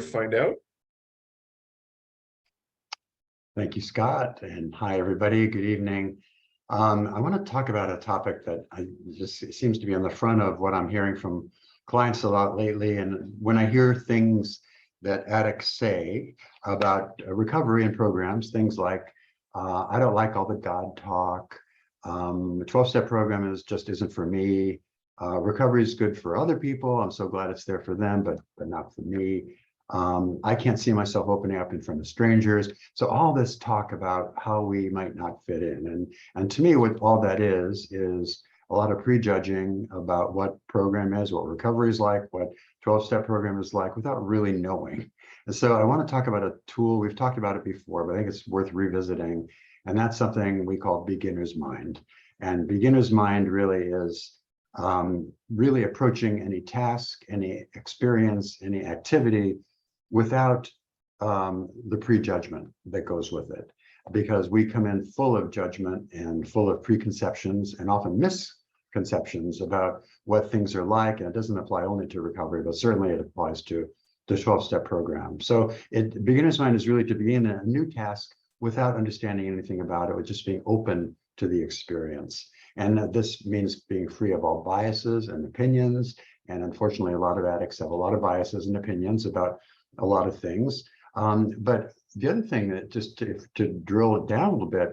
find out. Thank you, Scott, and hi, everybody. Good evening. I want to talk about a topic that just seems to be on the front of what I'm hearing from clients a lot lately. And when I hear things that addicts say about recovery and programs, things like, I don't like all the God talk, the 12-step program just isn't for me. Recovery is good for other people. I'm so glad it's there for them, but not for me. I can't see myself opening up in front of strangers. So all this talk about how we might not fit in. And to me, what all that is a lot of prejudging about what program is, what recovery is like, what 12-step program is like without really knowing. And so I want to talk about a tool. We've talked about it before, but I think it's worth revisiting. And that's something we call beginner's mind. And beginner's mind really is really approaching any task, any experience, any activity without the prejudgment that goes with it, because we come in full of judgment and full of preconceptions and often misconceptions about what things are like. And it doesn't apply only to recovery, but certainly it applies to the 12-step program. So beginner's mind is really to begin a new task without understanding anything about it, with just being open to the experience. And this means being free of all biases and opinions. And unfortunately, a lot of addicts have a lot of biases and opinions about a lot of things. But the other thing that just to drill it down a little bit,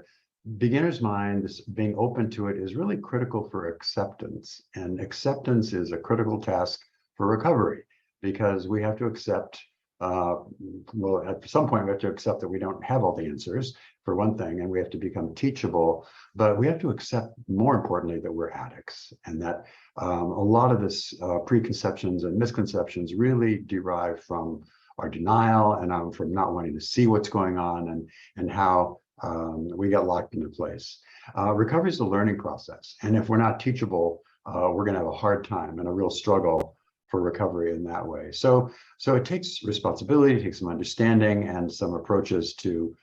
beginner's mind, this being open to it, is really critical for acceptance. And acceptance is a critical task for recovery, because we have to accept, well, at some point we have to accept that we don't have all the answers, for one thing, and we have to become teachable, but we have to accept, more importantly, that we're addicts, and that a lot of this preconceptions and misconceptions really derive from our denial and from not wanting to see what's going on, and how we get locked into place. Recovery is a learning process, and if we're not teachable, we're going to have a hard time and a real struggle for recovery in that way. So it takes responsibility, it takes some understanding and some approaches to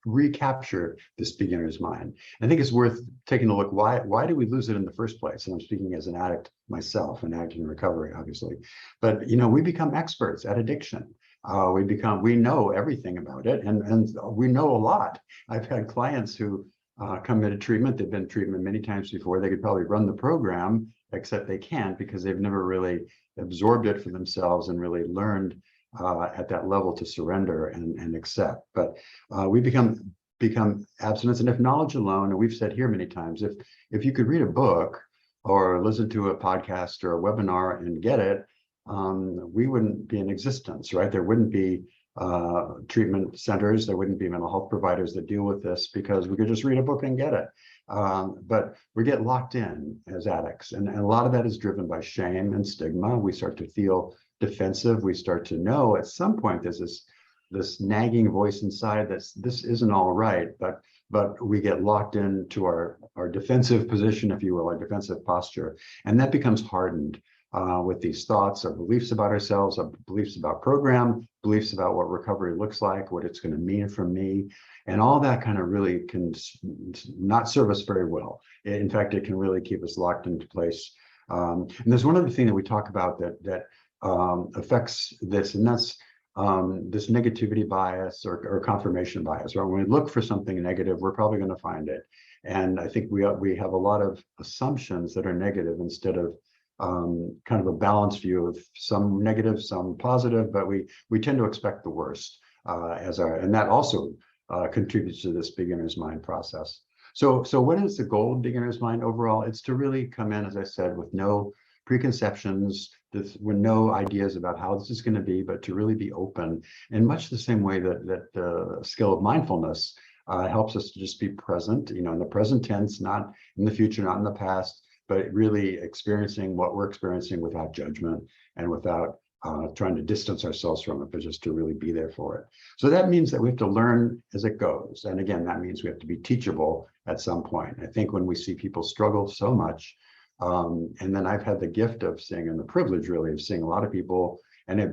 recapture this beginner's mind. I think it's worth taking a look. Why do we lose it in the first place? And I'm speaking as an addict myself, an addict in recovery, obviously. But we become experts at addiction. We know everything about it, and we know a lot. I've had clients who come into treatment. They've been in treatment many times before. They could probably run the program, except they can't, because they've never really absorbed it for themselves and really learned at that level to surrender and accept. But we become abstinence. And if knowledge alone, and we've said here many times, if you could read a book or listen to a podcast or a webinar and get it, we wouldn't be in existence, right? There wouldn't be treatment centers, there wouldn't be mental health providers that deal with this, because we could just read a book and get it. But we get locked in as addicts, and a lot of that is driven by shame and stigma. We start to feel defensive. We start to know at some point there's this nagging voice inside that this isn't all right, but we get locked into our defensive position, if you will, our defensive posture, and that becomes hardened with these thoughts, our beliefs about ourselves, our beliefs about program, beliefs about what recovery looks like, what it's going to mean for me. And all that kind of really can not serve us very well. In fact, it can really keep us locked into place. And there's one other thing that we talk about that affects this, and that's this negativity bias or confirmation bias. Right? When we look for something negative, we're probably going to find it. And I think we have a lot of assumptions that are negative instead of kind of a balanced view of some negative, some positive, but we tend to expect the worst and that also contributes to this beginner's mind process. So what is the goal of beginner's mind overall? It's to really come in, as I said, with no preconceptions, with no ideas about how this is going to be, but to really be open in much the same way that the skill of mindfulness helps us to just be present, in the present tense, not in the future, not in the past, but really experiencing what we're experiencing without judgment and without trying to distance ourselves from it, but just to really be there for it. So that means that we have to learn as it goes. And again, that means we have to be teachable at some point. I think when we see people struggle so much, and then I've had the gift of seeing, and the privilege really of seeing a lot of people, and it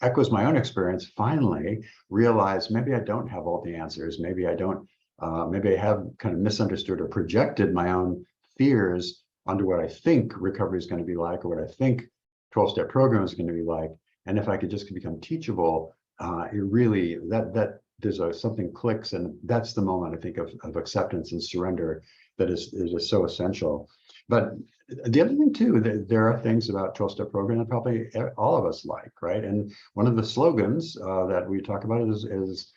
echoes my own experience, finally realize maybe I don't have all the answers. Maybe I don't, maybe I have kind of misunderstood or projected my own fears onto what I think recovery is going to be like, or what I think 12-step program is going to be like. And if I could just become teachable, it really, that there's something clicks, and that's the moment I think of acceptance and surrender that is just so essential. But the other thing too, there are things about 12-step program that probably all of us like, right? And one of the slogans that we talk about is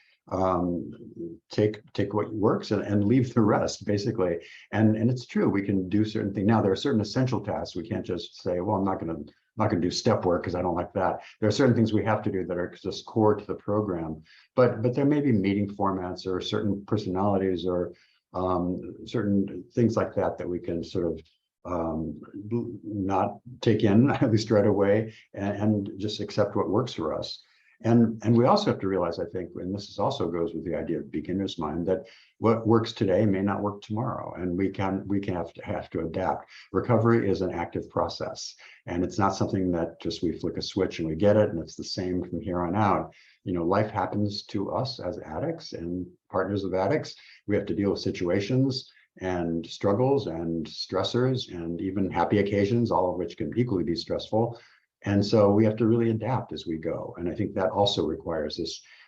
take what works and leave the rest, basically. And it's true, we can do certain things. Now there are certain essential tasks. We can't just say, well, I'm not going to do step work because I don't like that. There are certain things we have to do that are just core to the program. But there may be meeting formats or certain personalities or certain things like that we can sort of not take in, at least right away, and just accept what works for us. And we also have to realize, I think, and this is also goes with the idea of beginner's mind, that what works today may not work tomorrow, and we have to adapt. Recovery is an active process, and it's not something that just we flick a switch and we get it, and it's the same from here on out. You know, life happens to us as addicts and partners of addicts. We have to deal with situations and struggles and stressors and even happy occasions, all of which can equally be stressful. And so we have to really adapt as we go. And I think that also requires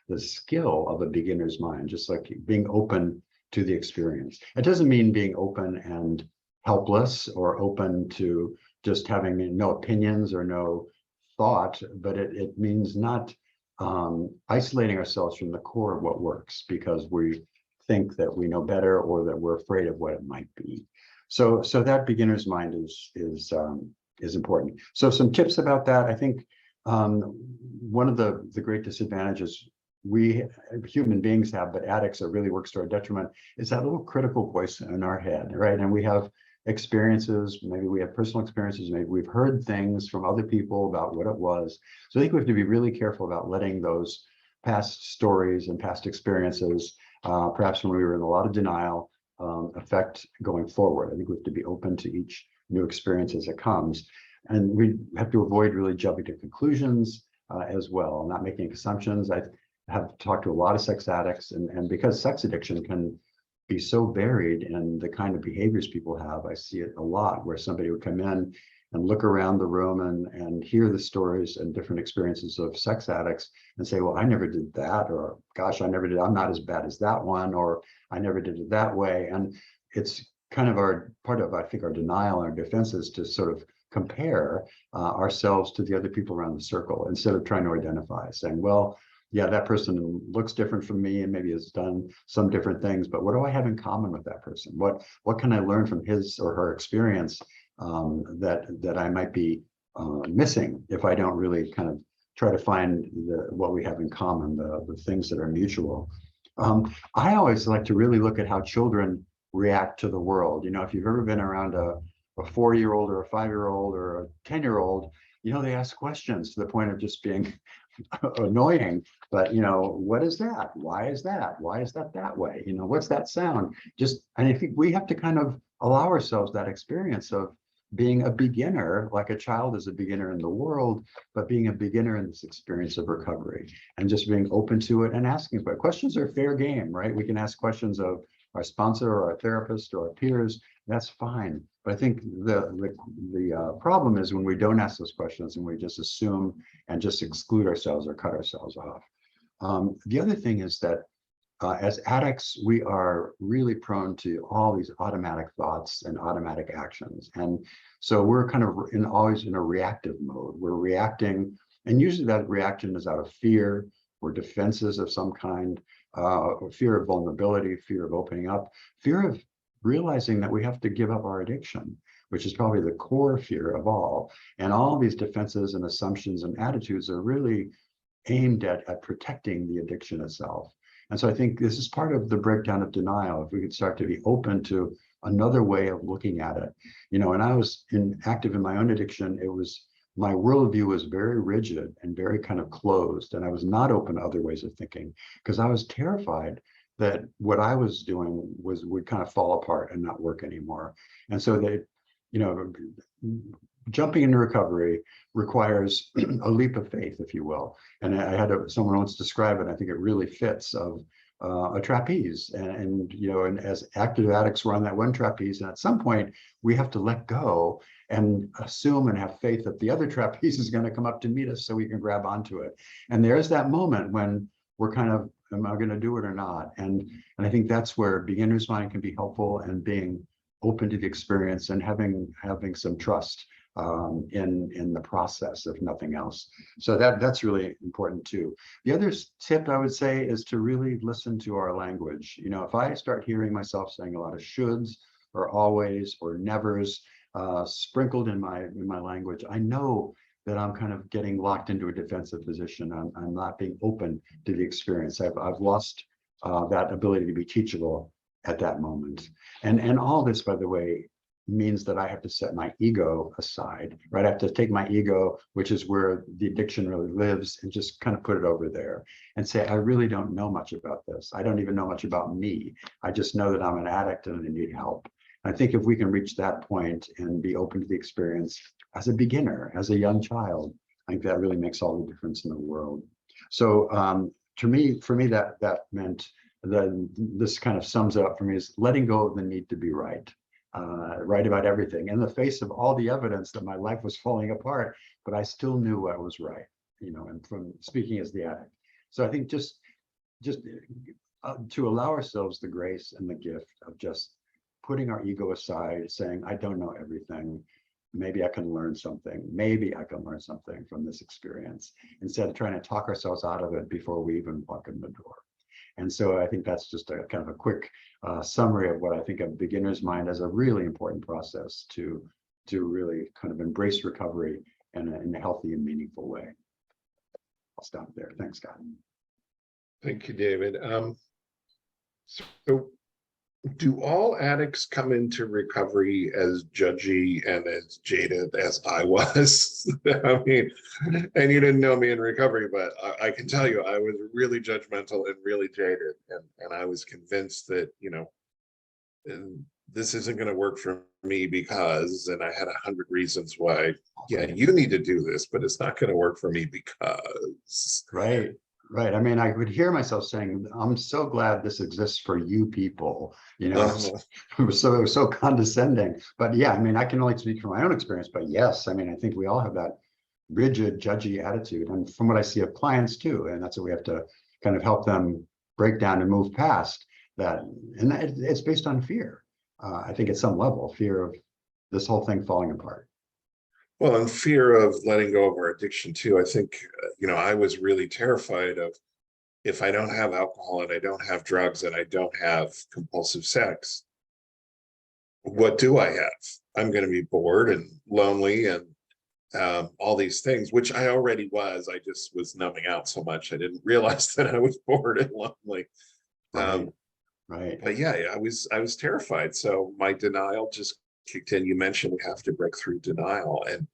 the skill of a beginner's mind, just like being open to the experience. It doesn't mean being open and helpless or open to just having no opinions or no thought, but it means not isolating ourselves from the core of what works because we think that we know better or that we're afraid of what it might be. So that beginner's mind is important. So some tips about that. I think one of the great disadvantages we human beings have, but addicts, it really works to our detriment, is that little critical voice in our head, right? And we have experiences, maybe we have personal experiences, maybe we've heard things from other people about what it was. So I think we have to be really careful about letting those past stories and past experiences, perhaps when we were in a lot of denial, affect going forward. I think we have to be open to each new experience as it comes. And we have to avoid really jumping to conclusions as well, not making assumptions. I have talked to a lot of sex addicts, and because sex addiction can be so varied in the kind of behaviors people have, I see it a lot where somebody would come in and look around the room and hear the stories and different experiences of sex addicts and say, well, I never did that, or gosh, I never did, I'm not as bad as that one, or I never did it that way. And it's kind of part of, I think, our denial and our defenses to sort of compare ourselves to the other people around the circle instead of trying to identify, saying, well, yeah, that person looks different from me and maybe has done some different things, but what do I have in common with that person? What can I learn from his or her experience that I might be missing if I don't really kind of try to find what we have in common, the things that are mutual. I always like to really look at how children react to the world. You know, if you've ever been around a 4-year-old or a 5-year-old or a 10-year-old, you know, they ask questions to the point of just being annoying. But, you know, what is that? Why is that? Why is that that way? You know, what's that sound? And I think we have to kind of allow ourselves that experience of being a beginner, like a child is a beginner in the world, but being a beginner in this experience of recovery and just being open to it and asking. But questions are fair game, right? We can ask questions of our sponsor or our therapist or our peers. That's fine. But I think the problem is when we don't ask those questions and we just assume and just exclude ourselves or cut ourselves off. The other thing is that as addicts, we are really prone to all these automatic thoughts and automatic actions. And so we're kind of always in a reactive mode. We're reacting, and usually that reaction is out of fear or defenses of some kind, fear of vulnerability, fear of opening up, fear of realizing that we have to give up our addiction, which is probably the core fear of all. And all these defenses and assumptions and attitudes are really aimed at protecting the addiction itself. And so I think this is part of the breakdown of denial. If we could start to be open to another way of looking at it, you know, and I was active in my own addiction. My worldview was very rigid and very kind of closed, and I was not open to other ways of thinking because I was terrified that what I was doing would kind of fall apart and not work anymore. And so you know, jumping into recovery requires a leap of faith, if you will. And I had someone once describe it, I think it really fits, of a trapeze, and and as active addicts, we're on that one trapeze, and at some point we have to let go and assume and have faith that the other trapeze is going to come up to meet us so we can grab onto it. And there's that moment when we're kind of, am I going to do it or not? And I think that's where beginner's mind can be helpful, and being open to the experience and having some trust in the process, if nothing else. So that's really important too. The other tip I would say is to really listen to our language. If I start hearing myself saying a lot of shoulds or always or nevers sprinkled in my language, I know that I'm kind of getting locked into a defensive position. I'm not being open to the experience. I've lost that ability to be teachable at that moment. And all this, by the way, means that I have to set my ego aside, right? I have to take my ego, which is where the addiction really lives, and just kind of put it over there and say, I really don't know much about this. I don't even know much about me. I just know that I'm an addict and I need help. And I think if we can reach that point and be open to the experience as a beginner, as a young child, I think that really makes all the difference in the world. So for me, that meant that this kind of sums it up for me, is letting go of the need to be right. Right about everything in the face of all the evidence that my life was falling apart, but I still knew I was right, and from speaking as the addict. So I think just to allow ourselves the grace and the gift of just putting our ego aside, saying, I don't know everything. Maybe I can learn something. Maybe I can learn something from this experience, instead of trying to talk ourselves out of it before we even walk in the door. And so I think that's just a kind of a quick summary of what I think of beginner's mind as a really important process to really kind of embrace recovery in a healthy and meaningful way. I'll stop there. Thanks, Scott. Thank you, David. So do all addicts come into recovery as judgy and as jaded as I was? I mean, and you didn't know me in recovery, but I can tell you I was really judgmental and really jaded. And I was convinced that, this isn't going to work for me because, and I had 100 reasons why, yeah, you need to do this, but it's not going to work for me because. Right. Right. I mean, I would hear myself saying, I'm so glad this exists for you people. It was so condescending. But yeah, I mean, I can only speak from my own experience. But yes, I mean, I think we all have that rigid, judgy attitude. And from what I see of clients too, and that's what we have to kind of help them break down and move past that. And it's based on fear. I think at some level, fear of this whole thing falling apart. Well, and fear of letting go of our addiction too. I think, I was really terrified of, if I don't have alcohol and I don't have drugs and I don't have compulsive sex, what do I have? I'm going to be bored and lonely and all these things, which I already was. I just was numbing out so much. I didn't realize that I was bored and lonely. Right. But yeah, I was terrified. So my denial just kicked in. You mentioned we have to break through denial, and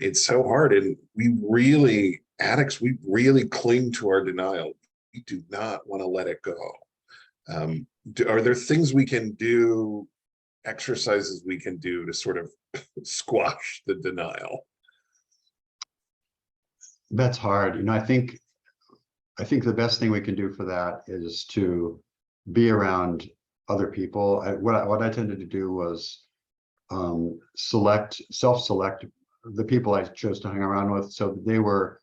it's so hard. And addicts, we really cling to our denial. We do not want to let it go. Are there things we can do, exercises we can do to sort of squash the denial? That's hard. I think the best thing we can do for that is to be around other people. What I tended to do was self-select the people I chose to hang around with, so they were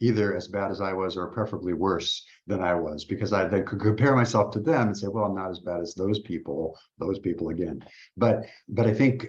either as bad as I was or preferably worse than I was, because I then could compare myself to them and say, well, I'm not as bad as those people again. But I think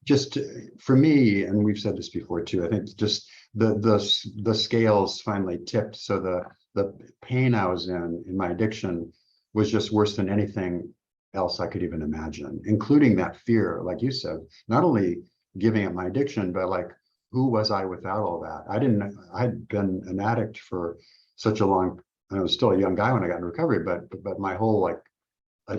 just for me, and we've said this before too, I think just the scales finally tipped. So the pain I was in my addiction was just worse than anything else I could even imagine, including that fear, like you said, not only giving up my addiction, but like, who was I without all that? I'd been an addict for such a long, I was still a young guy when I got in recovery, but my whole like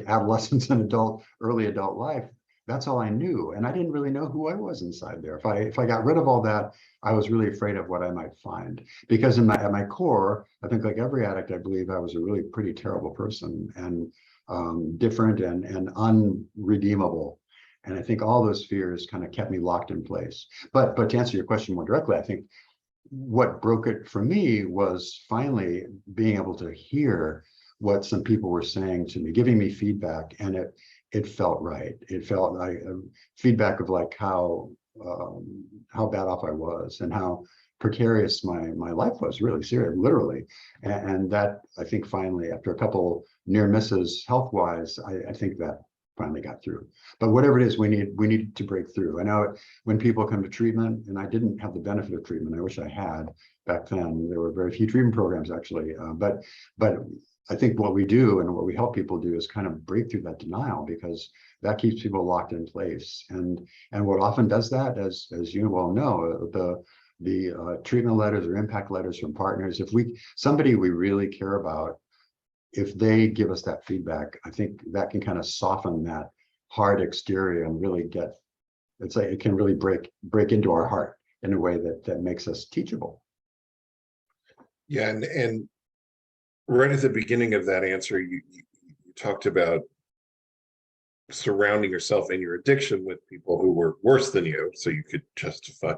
adolescence and early adult life, that's all I knew. And I didn't really know who I was inside there. If I got rid of all that, I was really afraid of what I might find. Because at my core, I think like every addict, I believe I was a really pretty terrible person, and different and unredeemable. And I think all those fears kind of kept me locked in place. But to answer your question more directly, I think what broke it for me was finally being able to hear what some people were saying to me, giving me feedback, and it felt right. It felt like feedback of like how bad off I was and how precarious my life was, really serious, literally. And that, I think, finally, after a couple near misses health-wise, I think that finally got through. But whatever it is, we need to break through. I know when people come to treatment, and I didn't have the benefit of treatment, I wish I had back then. There were very few treatment programs, actually, but I think what we do and what we help people do is kind of break through that denial, because that keeps people locked in place. And what often does that, as you well know, the treatment letters or impact letters from partners, if somebody we really care about, if they give us that feedback, I think that can kind of soften that hard exterior and really it's like it can really break into our heart in a way that makes us teachable. Yeah, and right at the beginning of that answer, you talked about surrounding yourself and your addiction with people who were worse than you, so you could justify.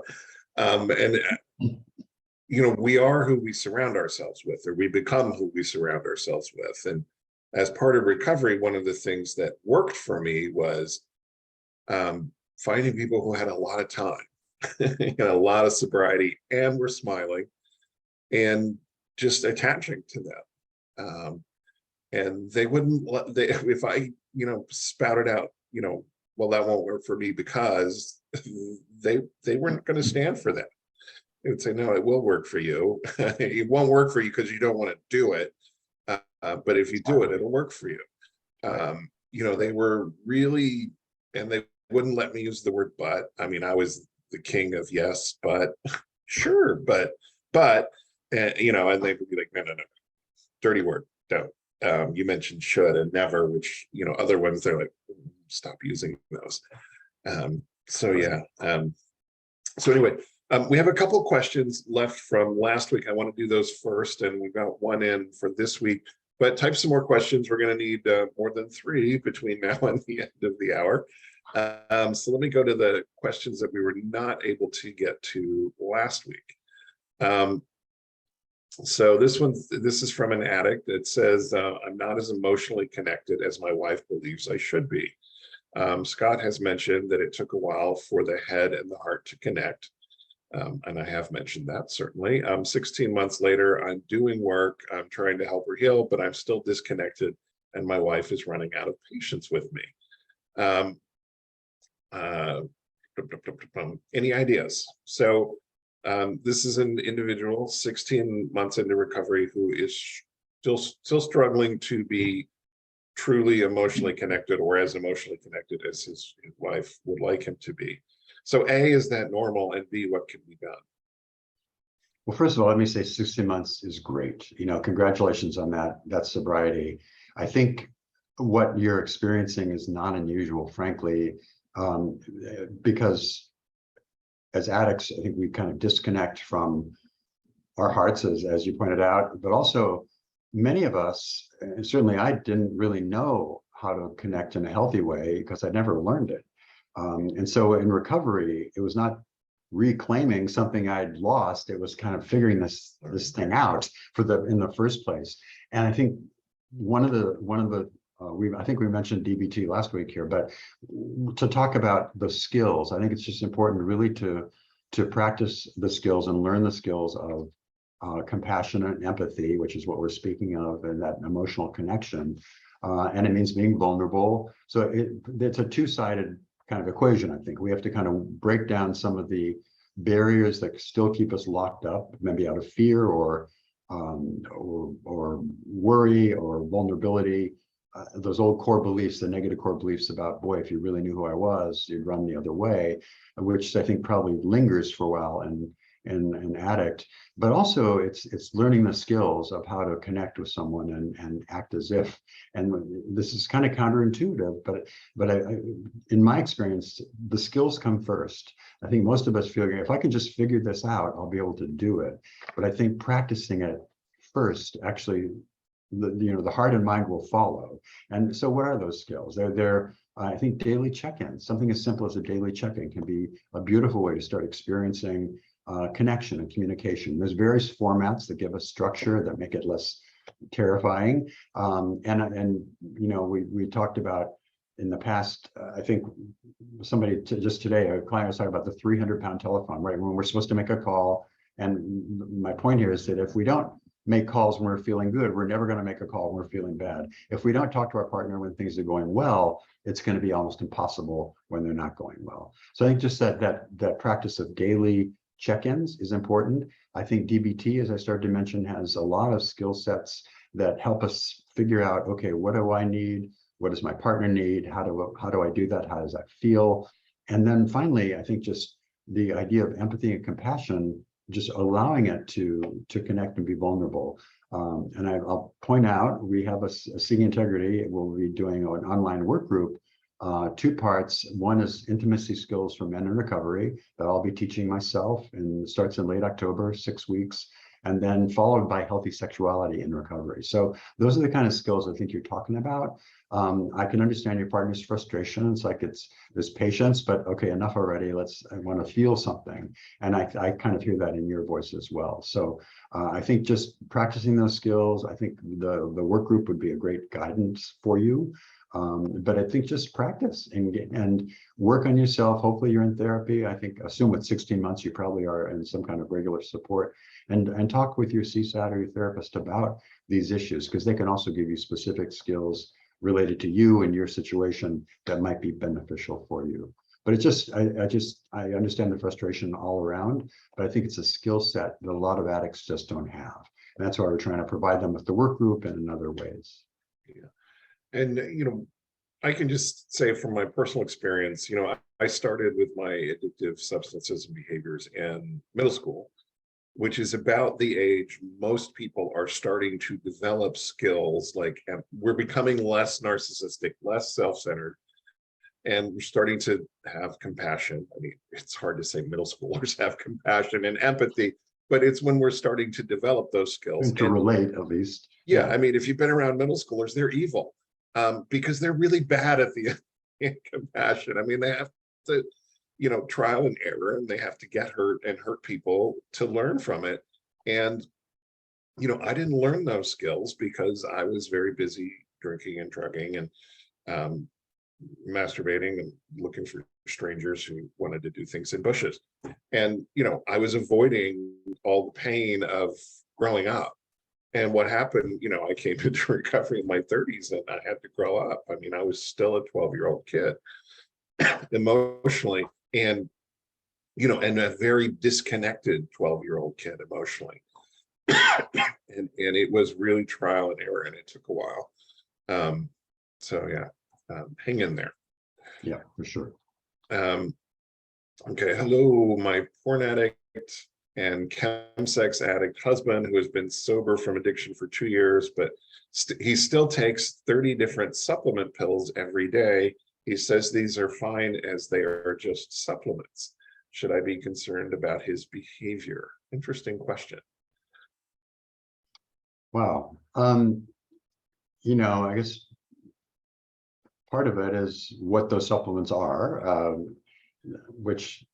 We are who we surround ourselves with, or we become who we surround ourselves with. And as part of recovery, one of the things that worked for me was finding people who had a lot of time and a lot of sobriety and were smiling, and just attaching to them. And they wouldn't if I, spouted out, well, that won't work for me, because they weren't going to stand for that. They would say, no, it will work for you. It won't work for you because you don't want to do it. But if you do it, it'll work for you. They were really, and they wouldn't let me use the word but. I mean, I was the king of yes, but sure, but, and they would be like, no, dirty word, don't. You mentioned should and never, which, other ones, they're like, stop using those. So anyway, we have a couple of questions left from last week. I want to do those first, and we've got one in for this week, but type some more questions. We're going to need more than 3 between now and the end of the hour. So let me go to the questions that we were not able to get to last week. So this is from an addict that says, I'm not as emotionally connected as my wife believes I should be. Scott has mentioned that it took a while for the head and the heart to connect. And I have mentioned that, certainly. 16 months later, I'm doing work. I'm trying to help her heal, but I'm still disconnected, and my wife is running out of patience with me. Any ideas? So this is an individual 16 months into recovery who is still struggling to be truly emotionally connected, or as emotionally connected as his wife would like him to be. So A, is that normal? And B, what can be done? Well, first of all, let me say 16 months is great. Congratulations on that sobriety. I think what you're experiencing is not unusual, frankly, because as addicts, I think we kind of disconnect from our hearts, as you pointed out, but also many of us, and certainly I didn't really know how to connect in a healthy way because I'd never learned it. And so in recovery, it was not reclaiming something I'd lost. It was kind of figuring this thing out in the first place. And I think I think we mentioned DBT last week here, but to talk about the skills, I think it's just important really to practice the skills and learn the skills of compassion and empathy, which is what we're speaking of, and that emotional connection. And it means being vulnerable. So it's a two-sided kind of equation. I think we have to kind of break down some of the barriers that still keep us locked up, maybe out of fear or worry or vulnerability. Those old core beliefs, the negative core beliefs about, boy, if you really knew who I was, you'd run the other way, which I think probably lingers for a while in an addict. But also it's learning the skills of how to connect with someone and act as if. And this is kind of counterintuitive, but in my experience, the skills come first. I think most of us figure, if I can just figure this out, I'll be able to do it. But I think practicing it first, actually, the heart and mind will follow. And so what are those skills? They're I think daily check-ins, something as simple as a daily check-in can be a beautiful way to start experiencing connection and communication. There's various formats that give us structure, that make it less terrifying. And you know, we talked about in the past, I think somebody just today, a client was talking about the 300-pound telephone, right? When we're supposed to make a call. And my point here is that if we don't make calls when we're feeling good, we're never going to make a call when we're feeling bad. If we don't talk to our partner when things are going well, it's going to be almost impossible when they're not going well. So I think just that practice of daily check-ins is important. I think DBT, as I started to mention, has a lot of skill sets that help us figure out, okay, what do I need? What does my partner need? How do I do that? How does that feel? And then finally, I think just the idea of empathy and compassion, just allowing it to connect and be vulnerable. And I'll point out, we have a Seeking Integrity. We'll be doing an online work group, 2 parts. One is intimacy skills for men in recovery that I'll be teaching myself, and starts in late October, 6 weeks, and then followed by healthy sexuality in recovery. So those are the kind of skills I think you're talking about. I can understand your partner's frustration. It's like there's patience, but okay, enough already. I want to feel something. And I kind of hear that in your voice as well. So I think just practicing those skills, I think the work group would be a great guidance for you. But I think just practice and work on yourself. Hopefully you're in therapy. I think, assume with 16 months, you probably are in some kind of regular support, and talk with your CSAT or your therapist about these issues, because they can also give you specific skills related to you and your situation that might be beneficial for you. But it's just, I understand the frustration all around, but I think it's a skill set that a lot of addicts just don't have. And that's why we're trying to provide them with the work group and in other ways. Yeah. And, you know, I can just say from my personal experience, you know, I started with my addictive substances and behaviors in middle school, which is about the age most people are starting to develop skills. Like, we're becoming less narcissistic, less self-centered, and we're starting to have compassion. I mean, it's hard to say middle schoolers have compassion and empathy, but it's when we're starting to develop those skills. And to relate, at least. Yeah, I mean, if you've been around middle schoolers, they're evil, because they're really bad at the compassion. I mean, they have to, you know, trial and error, and they have to get hurt and hurt people to learn from it. And, you know, I didn't learn those skills because I was very busy drinking and drugging and masturbating and looking for strangers who wanted to do things in bushes. And, you know, I was avoiding all the pain of growing up. And what happened, you know, I came into recovery in my 30s and I had to grow up. I mean, I was still a 12-year-old kid emotionally, and, you know, and a very disconnected 12-year-old kid emotionally. And it was really trial and error, and it took a while. So yeah, hang in there. Yeah, for sure. Okay, hello, my porn addict and chemsex addict husband, who has been sober from addiction for 2 years, but he still takes 30 different supplement pills every day. He says these are fine as they are just supplements. Should I be concerned about his behavior? Interesting question. Wow. You know, I guess part of it is what those supplements are, which,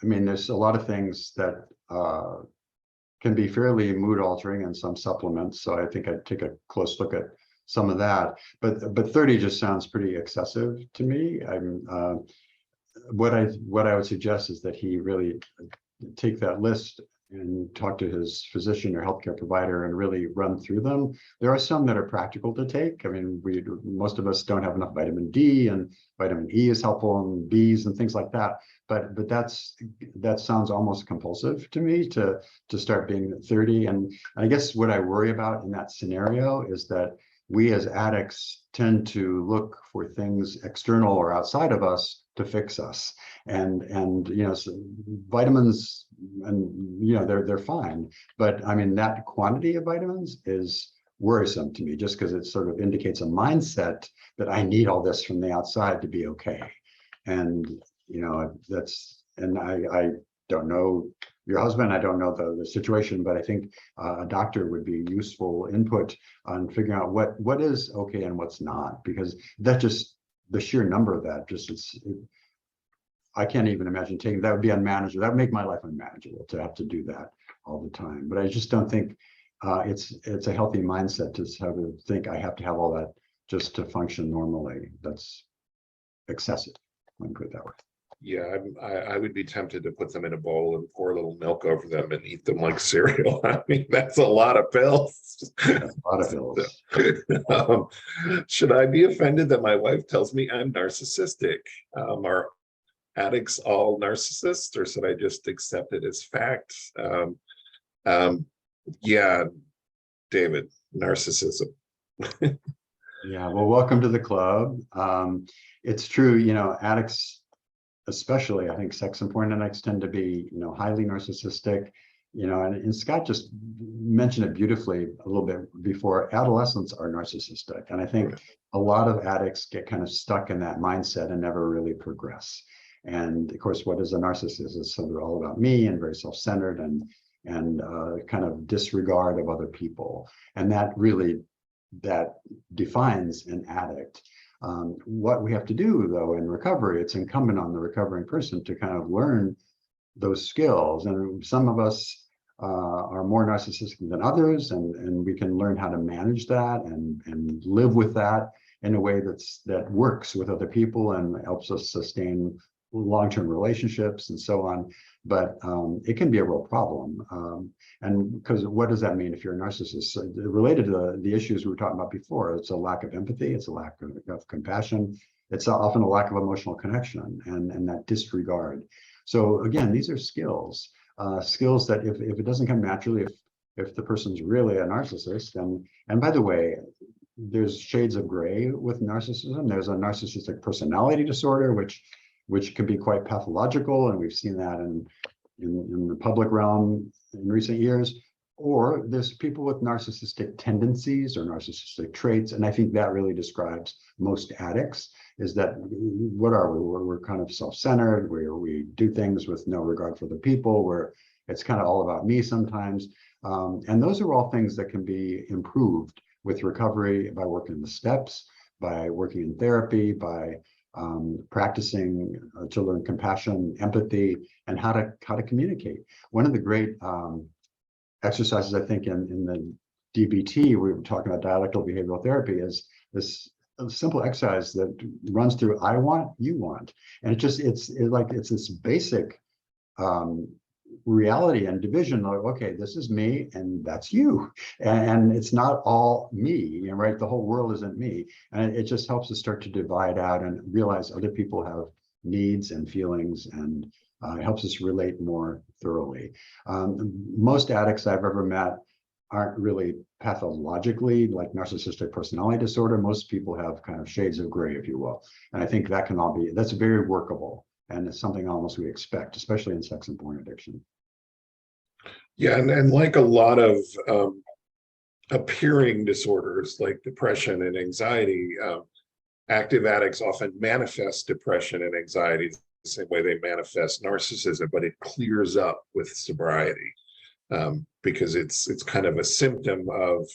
I mean, there's a lot of things that can be fairly mood altering in some supplements. So I think I'd take a close look at some of that. But 30 just sounds pretty excessive to me. What I would suggest is that he really take that list and talk to his physician or healthcare provider and really run through them. There are some that are practical to take. I mean, most of us don't have enough vitamin D, and vitamin E is helpful, and Bs and things like that. But that sounds almost compulsive to me to start being at 30. And I guess what I worry about in that scenario is that we as addicts tend to look for things external or outside of us to fix us. And you know, so vitamins, and you know, they're fine, but I mean, that quantity of vitamins is worrisome to me, just because it sort of indicates a mindset that I need all this from the outside to be okay. And you know, and I don't know your husband, I don't know the situation, but I think a doctor would be useful input on figuring out what is okay and what's not, because that just, the sheer number of that, just I can't even imagine taking that. Would be unmanageable. That would make my life unmanageable to have to do that all the time. But I just don't think it's a healthy mindset to have to think I have to have all that just to function normally. That's excessive. Let me put it that way. Yeah, I would be tempted to put them in a bowl and pour a little milk over them and eat them like cereal. I mean, that's a lot of pills. That's a lot of pills. Should I be offended that my wife tells me I'm narcissistic? Are addicts all narcissists, or should I just accept it as fact? Yeah, David, narcissism. Yeah, well, welcome to the club. It's true, addicts, especially, I think sex-important addicts tend to be, highly narcissistic, and Scott just mentioned it beautifully a little bit before. Adolescents are narcissistic. And I think a lot of addicts get kind of stuck in that mindset and never really progress. And of course, what is a narcissist? It's sort of all about me and very self-centered and kind of disregard of other people. And that defines an addict. What we have to do, though, in recovery, it's incumbent on the recovering person to kind of learn those skills. And some of us are more narcissistic than others, and we can learn how to manage that and live with that in a way that works with other people and helps us sustain long-term relationships and so on. But it can be a real problem. And because what does that mean if you're a narcissist? So related to the issues we were talking about before, it's a lack of empathy, it's a lack of compassion, it's often a lack of emotional connection and that disregard. So again, these are skills that if it doesn't come naturally, if the person's really a narcissist, and by the way, there's shades of gray with narcissism. There's a narcissistic personality disorder, which can be quite pathological, and we've seen that in the public realm in recent years. Or there's people with narcissistic tendencies or narcissistic traits, and I think that really describes most addicts. Is that what are we? We're kind of self-centered, where we do things with no regard for the people, where it's kind of all about me sometimes. And those are all things that can be improved with recovery by working the steps, by working in therapy, by practicing to learn compassion, empathy, and how to communicate. One of the great exercises, I think, in the DBT, we were talking about dialectical behavioral therapy, is this simple exercise that runs through I want, you want, and it's this basic reality and division. Like, okay, this is me and that's you, and it's not all me, right? The whole world isn't me, and it just helps us start to divide out and realize other people have needs and feelings, and it helps us relate more thoroughly. Most addicts I've ever met aren't really pathologically like narcissistic personality disorder. Most people have kind of shades of gray, if you will, and I think that can all be, that's very workable. And it's something almost we expect, especially in sex and porn addiction. Yeah, and like a lot of appearing disorders like depression and anxiety, active addicts often manifest depression and anxiety the same way they manifest narcissism, but it clears up with sobriety, because it's kind of a symptom of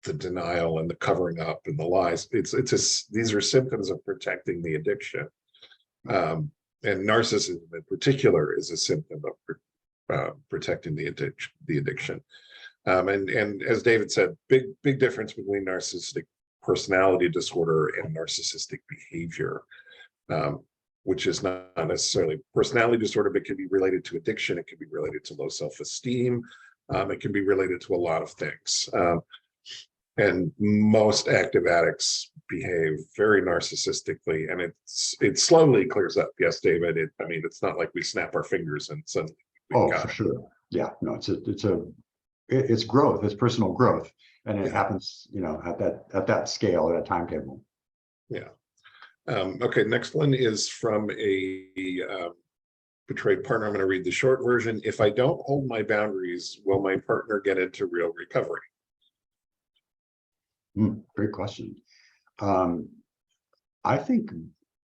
the denial and the covering up and the lies. These are symptoms of protecting the addiction. And narcissism in particular is a symptom of protecting the addiction. And as David said, big difference between narcissistic personality disorder and narcissistic behavior, which is not necessarily personality disorder, but can be related to addiction. It can be related to low self-esteem. It can be related to a lot of things. And most active addicts behave very narcissistically, and it slowly clears up. Yes, David. It's not like we snap our fingers and suddenly we've got for sure. Yeah, no, it's growth. It's personal growth, and it happens, at that scale, at that timetable. Yeah. Okay. Next one is from a betrayed partner. I'm going to read the short version. If I don't hold my boundaries, will my partner get into real recovery? Great question. I think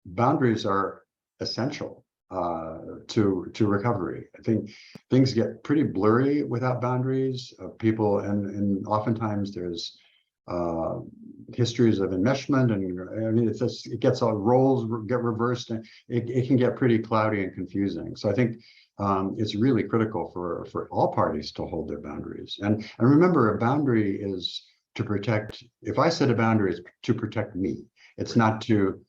boundaries are essential to recovery. I think things get pretty blurry without boundaries. People, and oftentimes there's histories of enmeshment, and it gets all roles get reversed, and it can get pretty cloudy and confusing. So I think it's really critical for all parties to hold their boundaries. And remember, a boundary is to protect. If I set a boundary, it's to protect me. It's not to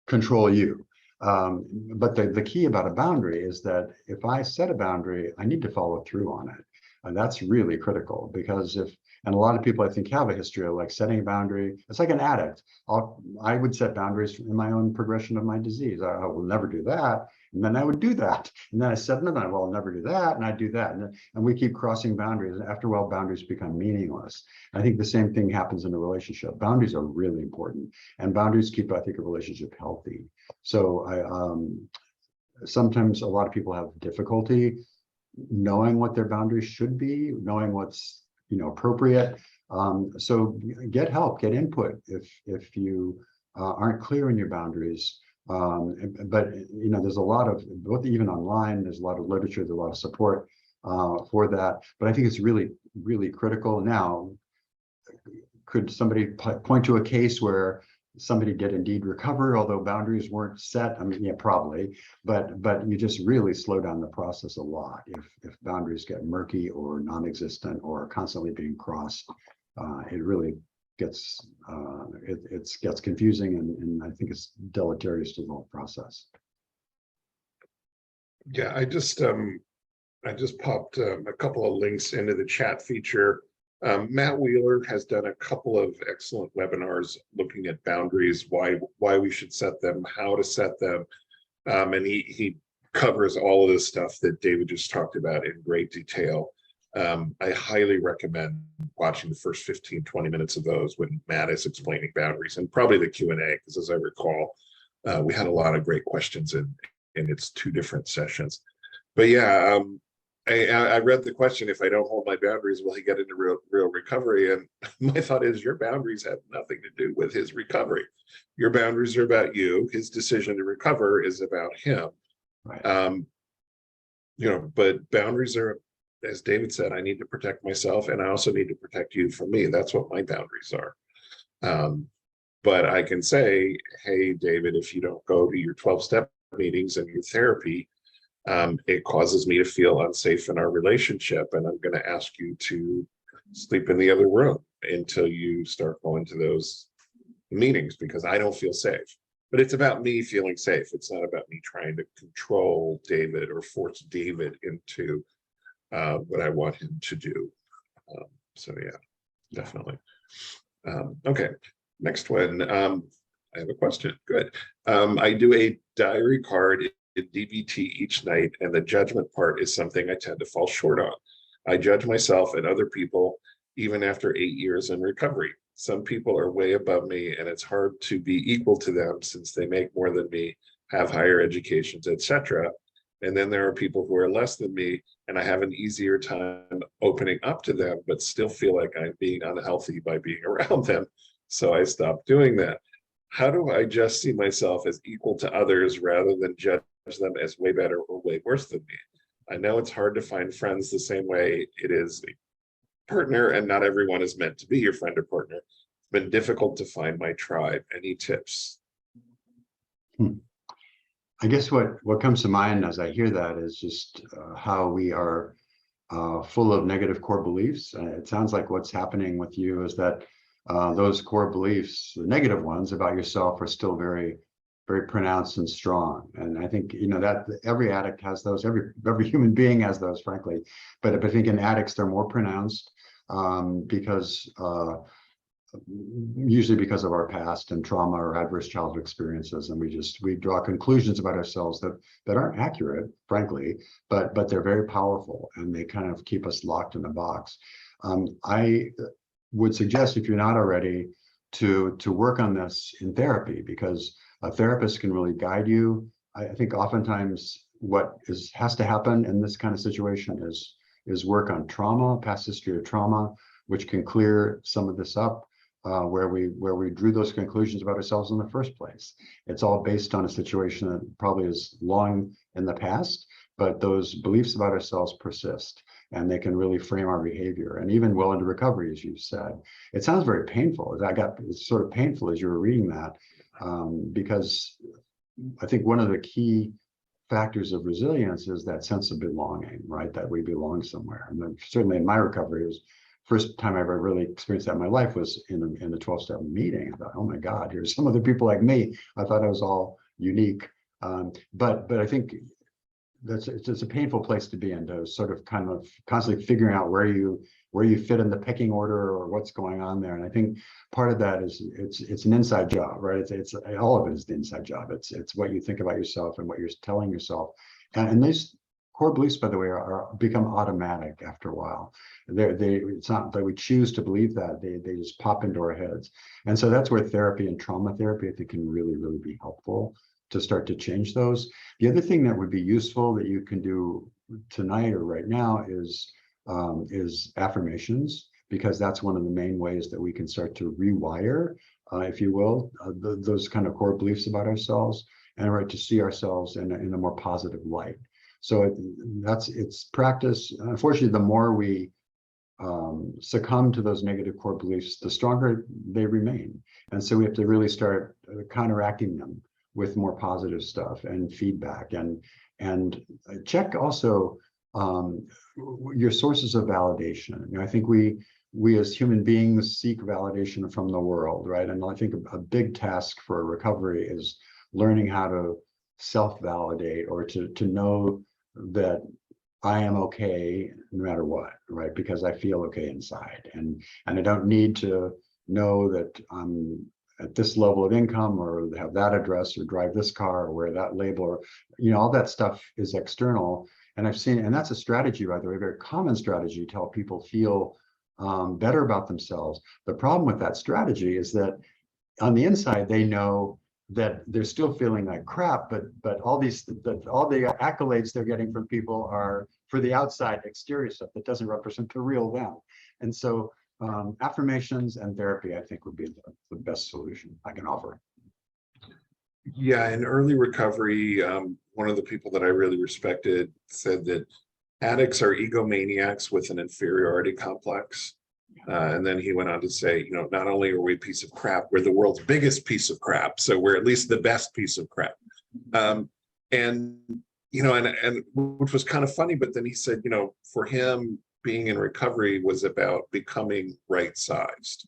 control you. But the key about a boundary is that if I set a boundary, I need to follow through on it. And that's really critical, because and a lot of people I think have a history of like setting a boundary. It's like an addict. I would set boundaries in my own progression of my disease. I will never do that. And then I would do that. And then I set another one, well, I'll never do that. And I do that. And we keep crossing boundaries. And after a while, boundaries become meaningless. I think the same thing happens in a relationship. Boundaries are really important. And boundaries keep, I think, a relationship healthy. So sometimes a lot of people have difficulty knowing what their boundaries should be, knowing what's appropriate. So get help, get input if you aren't clear in your boundaries. But there's a lot of, both even online, there's a lot of literature, there's a lot of support for that. But I think it's really, really critical. Now, could somebody point to a case where somebody did indeed recover, although boundaries weren't set? I mean, yeah, probably, but you just really slow down the process a lot if boundaries get murky or non-existent or constantly being crossed. It really gets it gets confusing, and I think it's deleterious to the whole process. Yeah, I just popped a couple of links into the chat feature. Matt Wheeler has done a couple of excellent webinars looking at boundaries, why we should set them, how to set them, and he covers all of the stuff that David just talked about in great detail. I highly recommend watching the first 15-20 minutes of those when Matt is explaining boundaries, and probably the Q&A, because as I recall, we had a lot of great questions in its 2 different sessions. But yeah, I read the question, if I don't hold my boundaries, will he get into real recovery? And my thought is, your boundaries have nothing to do with his recovery. Your boundaries are about you. His decision to recover is about him. Right. But boundaries are, as David said, I need to protect myself, and I also need to protect you from me. That's what my boundaries are. But I can say, hey, David, if you don't go to your 12-step meetings and your therapy, it causes me to feel unsafe in our relationship, and I'm going to ask you to sleep in the other room until you start going to those meetings, because I don't feel safe. But it's about me feeling safe. It's not about me trying to control David or force David into what I want him to do. So yeah, definitely. Okay, next one. I have a question. Good. I do a diary card in DBT each night, and the judgment part is something I tend to fall short on. I judge myself and other people even after 8 years in recovery. Some people are way above me, and it's hard to be equal to them since they make more than me, have higher educations, etc. And then there are people who are less than me, and I have an easier time opening up to them, but still feel like I'm being unhealthy by being around them. So I stopped doing that. How do I just see myself as equal to others rather than judge them as way better or way worse than me? I know it's hard to find friends the same way it is a partner, and not everyone is meant to be your friend or partner. It's been difficult to find my tribe. Any tips? I guess what comes to mind as I hear that is just how we are full of negative core beliefs. It sounds like what's happening with you is that those core beliefs, the negative ones about yourself, are still very, very pronounced and strong. And I think that every addict has those. Every human being has those, frankly. But I think in addicts they're more pronounced because usually because of our past and trauma or adverse childhood experiences, and we draw conclusions about ourselves that aren't accurate, frankly, but they're very powerful, and they kind of keep us locked in a box. I would suggest, if you're not already, to work on this in therapy, because a therapist can really guide you. I think oftentimes what has to happen in this kind of situation is work on trauma, past history of trauma, which can clear some of this up. Where we drew those conclusions about ourselves in the first place. It's all based on a situation that probably is long in the past, but those beliefs about ourselves persist, and they can really frame our behavior, and even well into recovery, as you said. It sounds very painful. It's sort of painful as you were reading that, because I think one of the key factors of resilience is that sense of belonging, right? That we belong somewhere. And then certainly in my recovery, it was first time I ever really experienced that in my life was in the 12-step meeting. I thought, oh my God, here's some other people like me. I thought I was all unique. But I think it's a painful place to be in, to sort of kind of constantly figuring out where you fit in the pecking order or what's going on there. And I think part of that is it's an inside job, right? It's all of it is the inside job. It's what you think about yourself and what you're telling yourself. And these core beliefs, by the way, are become automatic after a while. It's not that we choose to believe that, they just pop into our heads. And so that's where therapy and trauma therapy, I think, can really, really be helpful to start to change those. The other thing that would be useful that you can do tonight or right now is affirmations, because that's one of the main ways that we can start to rewire, if you will, those kind of core beliefs about ourselves, and right to see ourselves in a more positive light. So it's practice. Unfortunately, the more we succumb to those negative core beliefs, the stronger they remain. And so we have to really start counteracting them with more positive stuff and feedback, and check also your sources of validation. You know, I think we as human beings seek validation from the world, right? And I think a big task for recovery is learning how to self-validate, or to know that I am okay no matter what, right? Because I feel okay inside, and I don't need to know that I'm at this level of income, or have that address, or drive this car, or wear that label, or all that stuff is external. And I've seen, and that's a strategy, by the way, a very common strategy to help people feel better about themselves. The problem with that strategy is that on the inside, they know that they're still feeling like crap, but all the accolades they're getting from people are for the outside exterior stuff that doesn't represent the real them. And so affirmations and therapy, I think, would be the best solution I can offer. Yeah, in early recovery, one of the people that I really respected said that addicts are egomaniacs with an inferiority complex. And then he went on to say, not only are we a piece of crap, we're the world's biggest piece of crap. So we're at least the best piece of crap. And which was kind of funny, but then he said, for him, being in recovery was about becoming right-sized,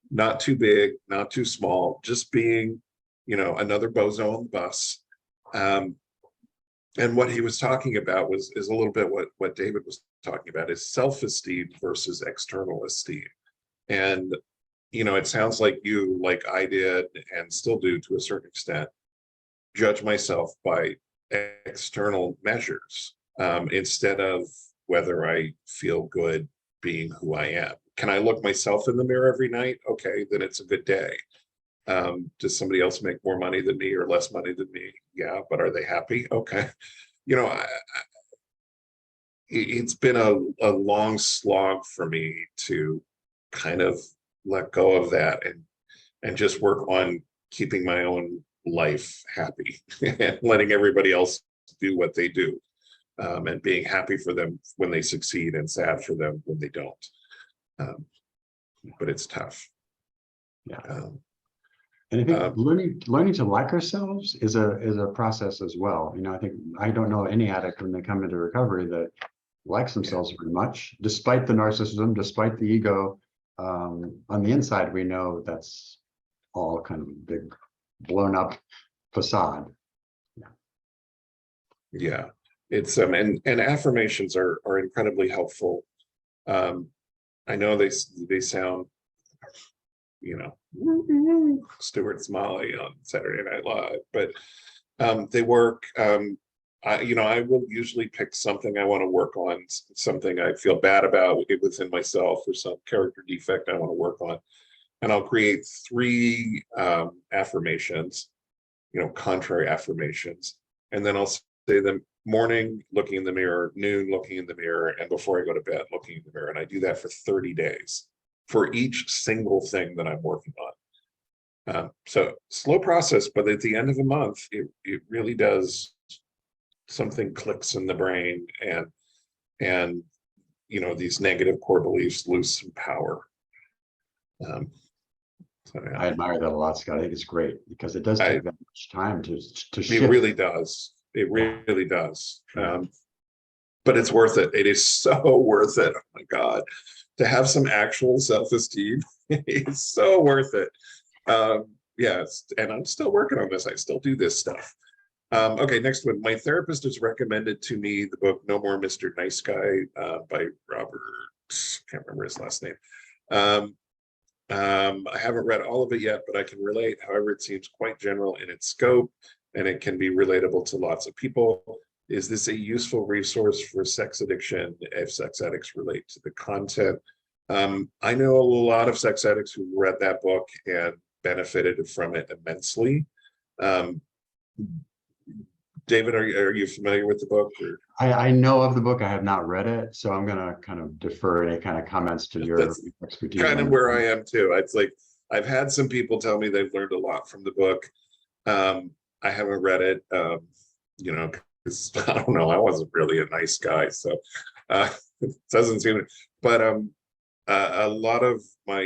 not too big, not too small, just being, another bozo on the bus. And what he was talking about is a little bit what David was talking about, is self-esteem versus external esteem. And, it sounds like you, like I did and still do to a certain extent, judge myself by external measures instead of whether I feel good being who I am. Can I look myself in the mirror every night? Okay, then it's a good day. Does somebody else make more money than me or less money than me? Yeah, but are they happy? Okay. It's been a long slog for me to kind of let go of that and just work on keeping my own life happy and letting everybody else do what they do, and being happy for them when they succeed and sad for them when they don't. But it's tough. Yeah. And I think learning to like ourselves is a process as well. I think I don't know any addict when they come into recovery that likes themselves very much, despite the narcissism, despite the ego. On the inside, we know that's all kind of a big blown up facade. Yeah, it's and affirmations are incredibly helpful. I know they sound, Stuart Smalley on Saturday Night Live, but they work. I will usually pick something I want to work on, something I feel bad about within myself, or some character defect I want to work on, and I'll create 3 affirmations, contrary affirmations, and then I'll say them morning, looking in the mirror, noon, looking in the mirror, and before I go to bed, looking in the mirror. And I do that for 30 days for each single thing that I'm working on. So slow process, but at the end of a month, it really does, something clicks in the brain, and these negative core beliefs lose some power. So, yeah. I admire that a lot, Scott. I think it's great because it does take that much time to shift. It really does. It Yeah. really does. But it's worth it. It is so worth it. Oh my God. To have some actual self-esteem is so worth it. Yes, and I'm still working on this. I still do this stuff. Okay, next one. My therapist has recommended to me the book No More Mr. Nice Guy by Robert, can't remember his last name. I haven't read all of it yet, but I can relate. However, it seems quite general in its scope, and it can be relatable to lots of people. Is this a useful resource for sex addiction if sex addicts relate to the content? I know a lot of sex addicts who read that book and benefited from it immensely. David, are you familiar with the book? Or? I know of the book. I have not read it, so I'm going to kind of defer any kind of comments to your That's expertise. kind of where I am too. It's like I've had some people tell me they've learned a lot from the book. I haven't read it, you know, because I don't know. I wasn't really a nice guy, so it doesn't seem. But a lot of my,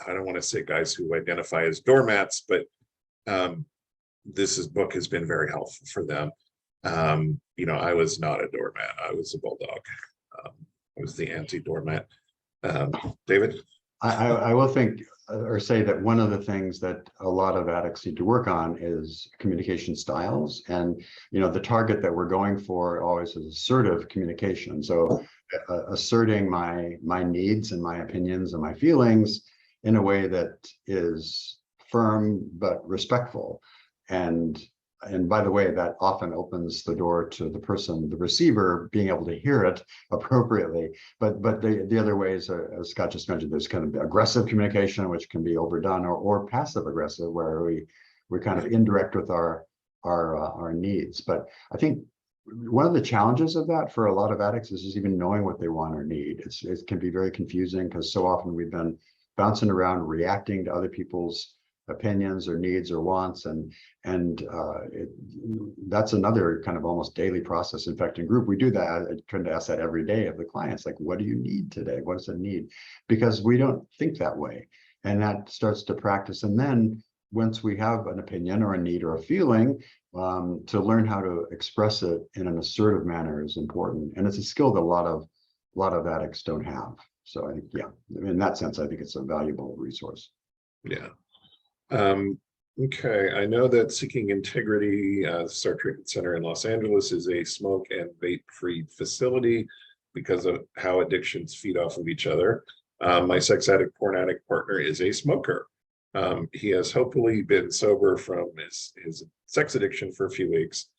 I don't want to say guys who identify as doormats, but this book has been very helpful for them. You know, I was not a doormat. I was a bulldog. I was the anti-doormat. David? I will think or say that one of the things that a lot of addicts need to work on is communication styles. And, you know, the target that we're going for always is assertive communication. So asserting my needs and my opinions and my feelings in a way that is firm but respectful. And by the way, that often opens the door to the person, the receiver, being able to hear it appropriately. But the other ways, as Scott just mentioned, there's kind of aggressive communication, which can be overdone, or passive aggressive, where we're kind of indirect with our needs. But I think one of the challenges of that for a lot of addicts is just even knowing what they want or need. It can be very confusing because so often we've been bouncing around, reacting to other people's opinions or needs or wants, and that's another kind of almost daily process. In fact, in group we do that. I tend to ask that every day of the clients, like, what do you need today? What does it need? Because we don't think that way, and that starts to practice. And then once we have an opinion or a need or a feeling, to learn how to express it in an assertive manner is important, and it's a skill that a lot of addicts don't have. So I think, yeah, in that sense, I think it's a valuable resource. Yeah. Okay, I know that Seeking Integrity, the STAR Treatment Center in Los Angeles, is a smoke and vape-free facility because of how addictions feed off of each other. My sex addict, porn addict partner is a smoker. He has hopefully been sober from his sex addiction for a few weeks,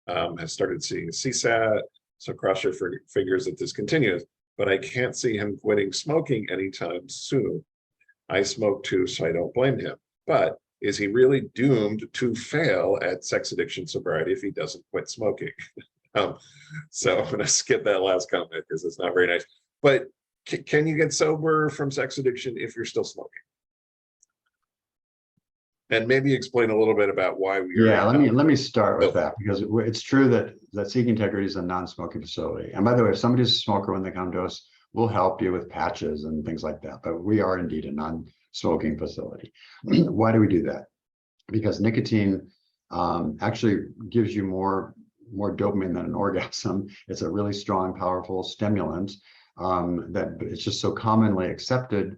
has started seeing CSAT, so cross your fingers that this continues, but I can't see him quitting smoking anytime soon. I smoke too, so I don't blame him. But is he really doomed to fail at sex addiction sobriety if he doesn't quit smoking? So I'm going to skip that last comment because it's not very nice. But can you get sober from sex addiction if you're still smoking? And maybe explain a little bit about why we are. Yeah, let me start with that, because it's true that Seeking Integrity is a non-smoking facility. And by the way, if somebody's a smoker, when they come to us, we'll help you with patches and things like that. But we are indeed a non-smoking facility. Why do we do that? Because nicotine actually gives you more dopamine than an orgasm. It's a really strong, powerful stimulant that it's just so commonly accepted.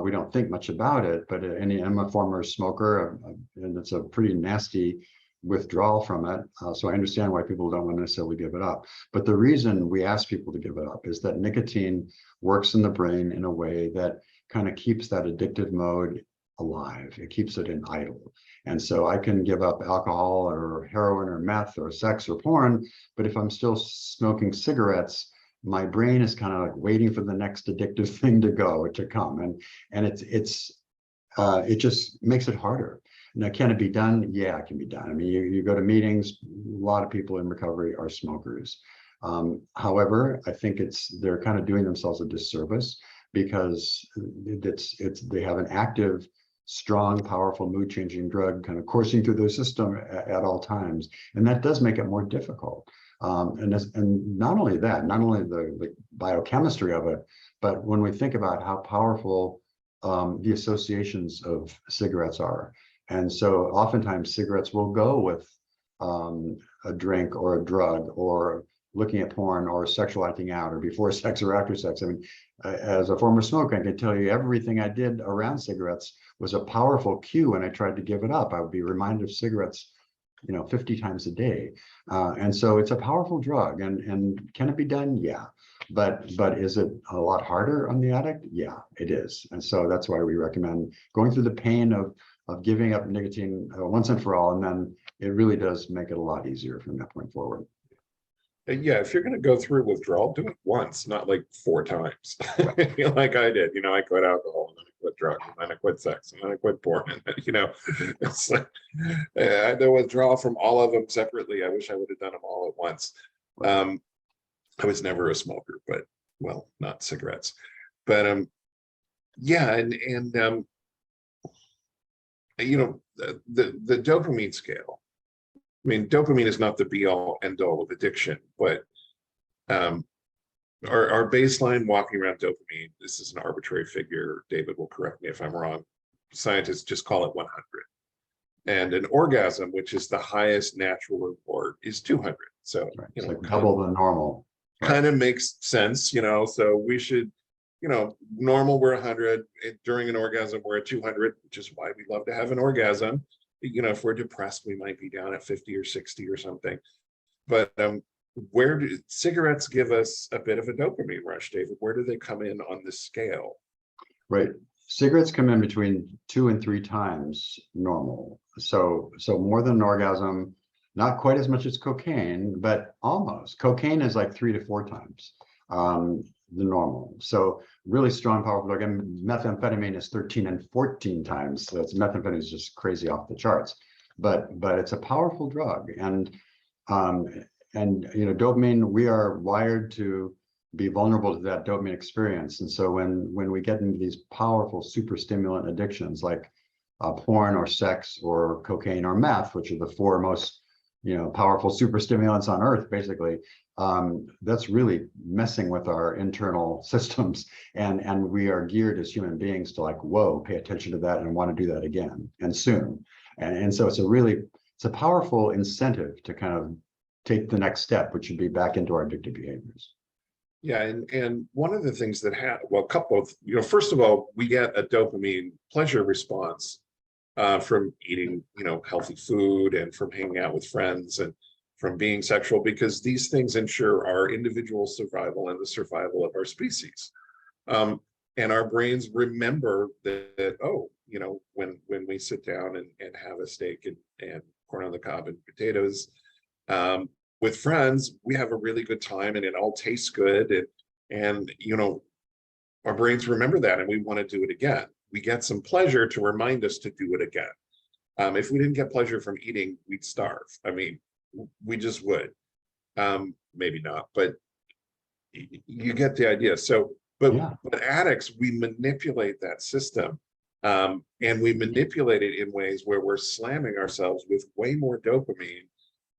We don't think much about it, but I'm a former smoker, and it's a pretty nasty withdrawal from it. So I understand why people don't want to necessarily give it up. But the reason we ask people to give it up is that nicotine works in the brain in a way that kind of keeps that addictive mode alive. It keeps it in idle. And so I can give up alcohol or heroin or meth or sex or porn, but if I'm still smoking cigarettes, my brain is kind of like waiting for the next addictive thing to come, and it just makes it harder. Now, can it be done? Yeah, it can be done. I mean, you go to meetings, a lot of people in recovery are smokers. However, I think they're kind of doing themselves a disservice, because they have an active, strong, powerful mood-changing drug kind of coursing through their system at all times, and that does make it more difficult. And not only that, not only the biochemistry of it, but when we think about how powerful the associations of cigarettes are. And so oftentimes cigarettes will go with a drink or a drug or looking at porn or sexual acting out or before sex or after sex. I mean, as a former smoker, I can tell you everything I did around cigarettes was a powerful cue when I tried to give it up. I would be reminded of cigarettes, 50 times a day. And so it's a powerful drug. And can it be done? Yeah. But is it a lot harder on the addict? Yeah, it is. And so that's why we recommend going through the pain of giving up nicotine once and for all. And then it really does make it a lot easier from that point forward. Yeah, if you're going to go through withdrawal, do it once, not like 4 times, like I did. I quit alcohol, and then I quit drugs, and then I quit sex, and then I quit porn. And it's like the withdrawal from all of them separately. I wish I would have done them all at once. I was never a smoker, but well, not cigarettes. But yeah, and the dopamine scale. I mean, dopamine is not the be-all, end-all of addiction, but our baseline walking around dopamine, this is an arbitrary figure, David will correct me if I'm wrong, scientists just call it 100. And an orgasm, which is the highest natural reward, is 200. So, right. It's like double the normal. Kind of makes sense, so we should, normal we're 100, during an orgasm we're at 200, which is why we love to have an orgasm. If we're depressed, we might be down at 50 or 60 or something. But where do cigarettes give us a bit of a dopamine rush, David? Where do they come in on the scale? Right. Cigarettes come in between 2 and 3 times normal. So more than an orgasm, not quite as much as cocaine, but almost. Cocaine is like 3 to 4 times the normal. So really strong, powerful drug. And methamphetamine is 13 and 14 times. So methamphetamine is just crazy off the charts. But it's a powerful drug. And dopamine, we are wired to be vulnerable to that dopamine experience. And so when we get into these powerful super stimulant addictions like porn or sex or cocaine or meth, which are the 4 most powerful super stimulants on earth, basically, that's really messing with our internal systems. And we are geared as human beings to whoa, pay attention to that and want to do that again and soon. And so it's a powerful incentive to kind of take the next step, which would be back into our addictive behaviors. Yeah, and one of the things that a couple of, first of all, we get a dopamine pleasure response from eating, healthy food and from hanging out with friends and from being sexual, because these things ensure our individual survival and the survival of our species. And our brains remember that when we sit down and have a steak and corn on the cob and potatoes with friends, we have a really good time and it all tastes good. And our brains remember that and we want to do it again. We get some pleasure to remind us to do it again. If we didn't get pleasure from eating, we'd starve. I mean, we just would. Maybe not, but you get the idea. So, but addicts, we manipulate that system. And we manipulate it in ways where we're slamming ourselves with way more dopamine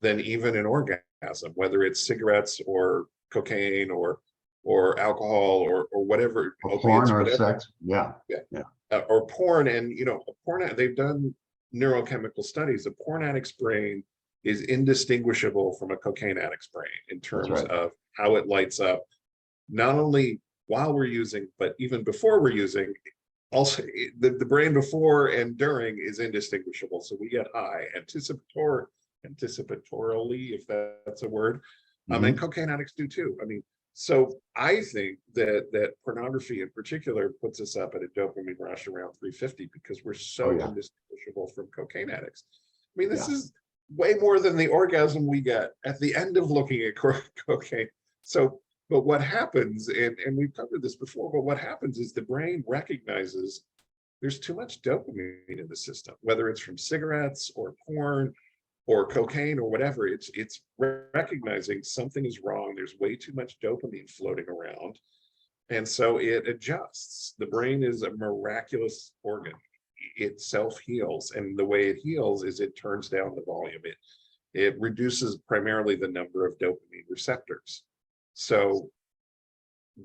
than even an orgasm, whether it's cigarettes or cocaine or alcohol or whatever, or porn or sex. Or porn. And porn, they've done neurochemical studies. A porn addict's brain is indistinguishable from a cocaine addict's brain in terms of how it lights up, not only while we're using, but even before we're using. Also, the brain before and during is indistinguishable. So we get high anticipatorily, if that's a word. And cocaine addicts do too. I mean, so I think that pornography in particular puts us up at a dopamine rush around 350 because we're so indistinguishable from cocaine addicts. I mean, this is way more than the orgasm we get at the end of looking at cocaine. So, but what happens, and we've covered this before, but what happens is the brain recognizes there's too much dopamine in the system, whether it's from cigarettes or porn or cocaine or whatever. It's recognizing something is wrong. There's way too much dopamine floating around. And so it adjusts. The brain is a miraculous organ. It self-heals. And the way it heals is it turns down the volume. It reduces primarily the number of dopamine receptors. So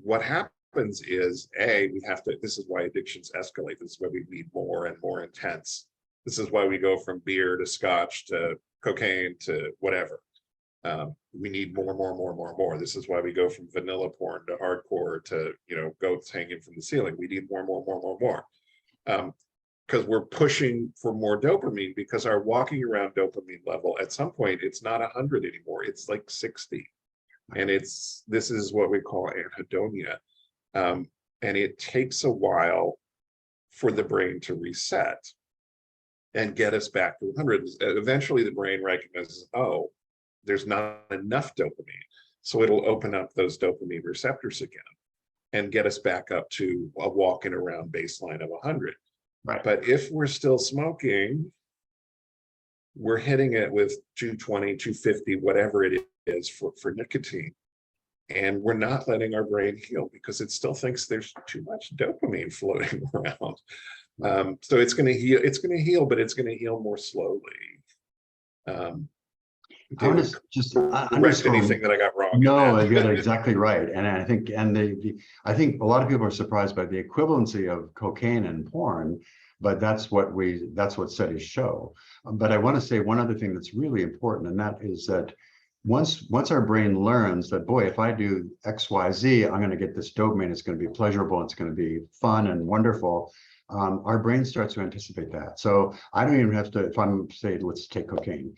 what happens is, this is why addictions escalate. This is why we need more and more intense. This is why we go from beer to scotch to cocaine to whatever. We need more. This is why we go from vanilla porn to hardcore to, goats hanging from the ceiling. We need more. Because we're pushing for more dopamine, because our walking around dopamine level, at some point, it's not 100 anymore. It's like 60. And this is what we call anhedonia. And it takes a while for the brain to reset and get us back to 100. Eventually, the brain recognizes, oh, there's not enough dopamine. So it'll open up those dopamine receptors again and get us back up to a walking around baseline of 100. Right. But if we're still smoking, we're hitting it with 220, 250, whatever it is for nicotine. And we're not letting our brain heal because it still thinks there's too much dopamine floating around. So it's going to heal, but it's going to heal more slowly. I want to just correct anything that I got wrong. No, you got it exactly right. And I think, I think a lot of people are surprised by the equivalency of cocaine and porn, but that's what studies show. But I want to say one other thing that's really important, and that is that once our brain learns that, boy, if I do X, Y, Z, I'm going to get this dopamine, it's going to be pleasurable, it's going to be fun and wonderful. Our brain starts to anticipate that. So I don't even have to, if I'm say, let's take cocaine.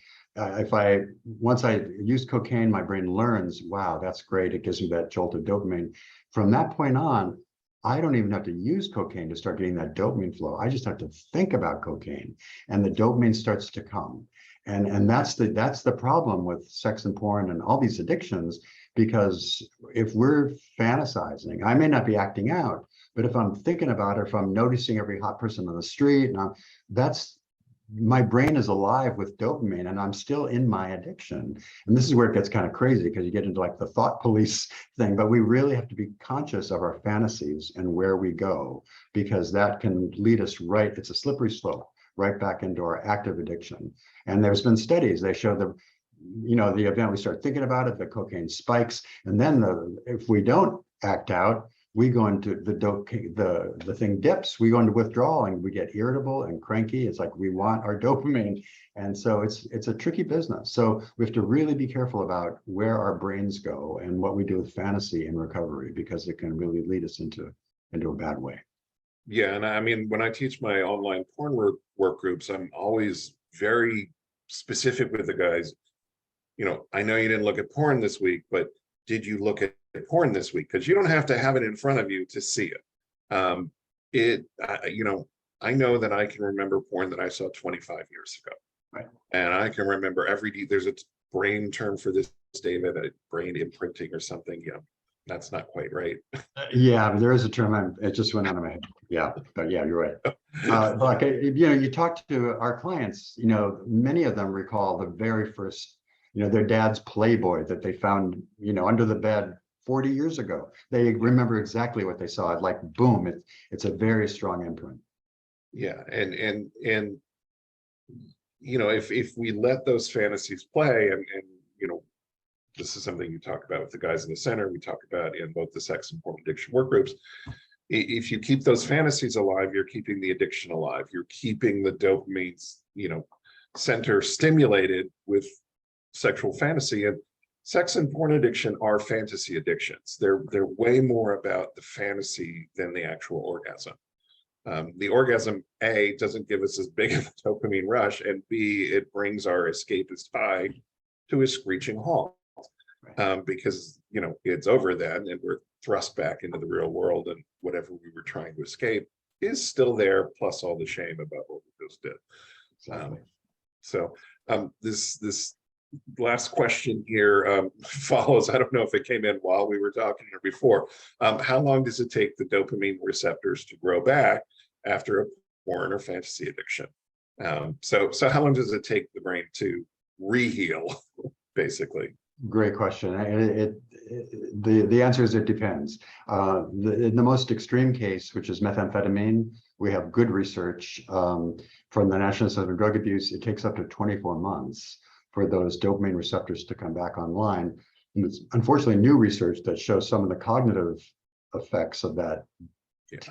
Once I use cocaine, my brain learns, wow, that's great. It gives me that jolt of dopamine. From that point on, I don't even have to use cocaine to start getting that dopamine flow. I just have to think about cocaine, and the dopamine starts to come. And that's the problem with sex and porn and all these addictions, because if we're fantasizing, I may not be acting out, but if I'm thinking about it, if I'm noticing every hot person on the street, and my brain is alive with dopamine, and I'm still in my addiction. And this is where it gets kind of crazy, because you get into like the thought police thing, but we really have to be conscious of our fantasies and where we go, because that can lead us right. It's a slippery slope right back into our active addiction. And there's been studies, they show the event we start thinking about it, the cocaine spikes, and then if we don't act out, we go into the thing dips, we go into withdrawal, and we get irritable and cranky. It's like we want our dopamine. And so it's a tricky business. So we have to really be careful about where our brains go and what we do with fantasy in recovery, because it can really lead us into a bad way. Yeah, and I mean, when I teach my online porn work groups, I'm always very specific with the guys. I know you didn't look at porn this week, but did you look at porn this week? Because you don't have to have it in front of you to see it. I know that I can remember porn that I saw 25 years ago. Right. And I can remember there's a brain term for this, David, brain imprinting or something. Yeah, that's not quite right. Yeah, there is a term. It just went out of my head. Yeah, but yeah, you're right. You talk to our clients, many of them recall the very first, their dad's Playboy that they found, under the bed 40 years ago. They remember exactly what they saw. Like, boom, it's a very strong imprint. Yeah, and if we let those fantasies play, and this is something you talk about with the guys in the center, we talk about in both the sex and porn addiction work groups. If you keep those fantasies alive, you're keeping the addiction alive. You're keeping the dopamine, center stimulated with sexual fantasy. And sex and porn addiction are fantasy addictions. They're way more about the fantasy than the actual orgasm. The orgasm, A, doesn't give us as big of a dopamine rush, and B, it brings our escapist high to a screeching halt. Because it's over then, and we're thrust back into the real world, and whatever we were trying to escape is still there, plus all the shame about what we just did. Exactly. This last question here follows. I don't know if it came in while we were talking or before. How long does it take the dopamine receptors to grow back after a porn or fantasy addiction? So how long does it take the brain to reheal, basically? Great question. The answer is it depends. In the most extreme case, which is methamphetamine, we have good research from the National Center for Drug Abuse. It takes up to 24 months for those dopamine receptors to come back online. And it's unfortunately new research that shows some of the cognitive effects of that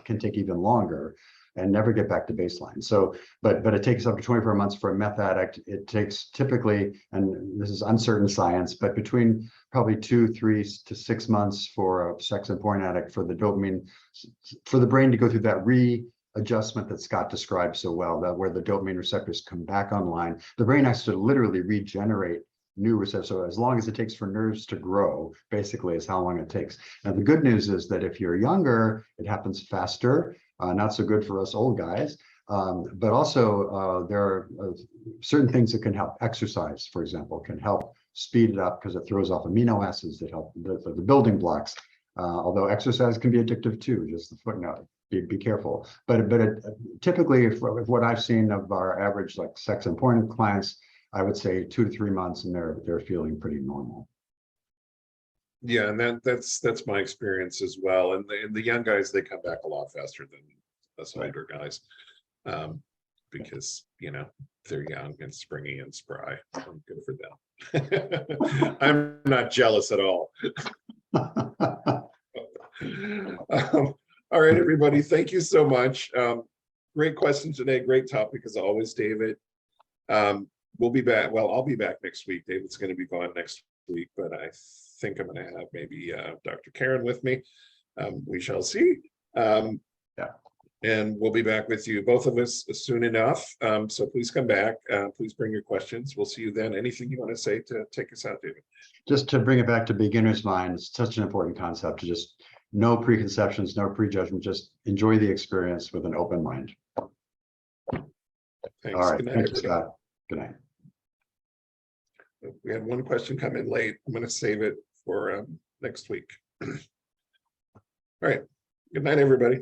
can take even longer and never get back to baseline. So, but it takes up to 24 months for a meth addict. It takes typically, and this is uncertain science, but between probably 2, 3 to 6 months for a sex and porn addict for the dopamine, for the brain to go through that readjustment that Scott described so well, that where the dopamine receptors come back online. The brain has to literally regenerate new receptors. So as long as it takes for nerves to grow, basically is how long it takes. Now, the good news is that if you're younger, it happens faster. Not so good for us old guys, but also there are certain things that can help. Exercise, for example, can help speed it up because it throws off amino acids that help the building blocks. Although exercise can be addictive too, just the footnote. Be careful. But typically, if what I've seen of our average like sex and porn clients, I would say 2 to 3 months, and they're feeling pretty normal. Yeah, and that's my experience as well. And the young guys, they come back a lot faster than us older guys, because they're young and springy and spry. Good for them. I'm not jealous at all. All right, everybody, thank you so much. Great question today. Great topic as always, David. We'll be back. Well, I'll be back next week. David's going to be gone next week, but I think I'm going to have maybe Dr. Karen with me. We shall see. Yeah. And we'll be back with you, both of us, soon enough. So please come back. Please bring your questions. We'll see you then. Anything you want to say to take us out, David? Just to bring it back to beginner's mind, it's such an important concept to just no preconceptions, no prejudgment, just enjoy the experience with an open mind. Thanks. All right. Good night, Thank you, everybody. Scott. Good night. We had one question come in late. I'm going to save it for next week. All right. Good night, everybody.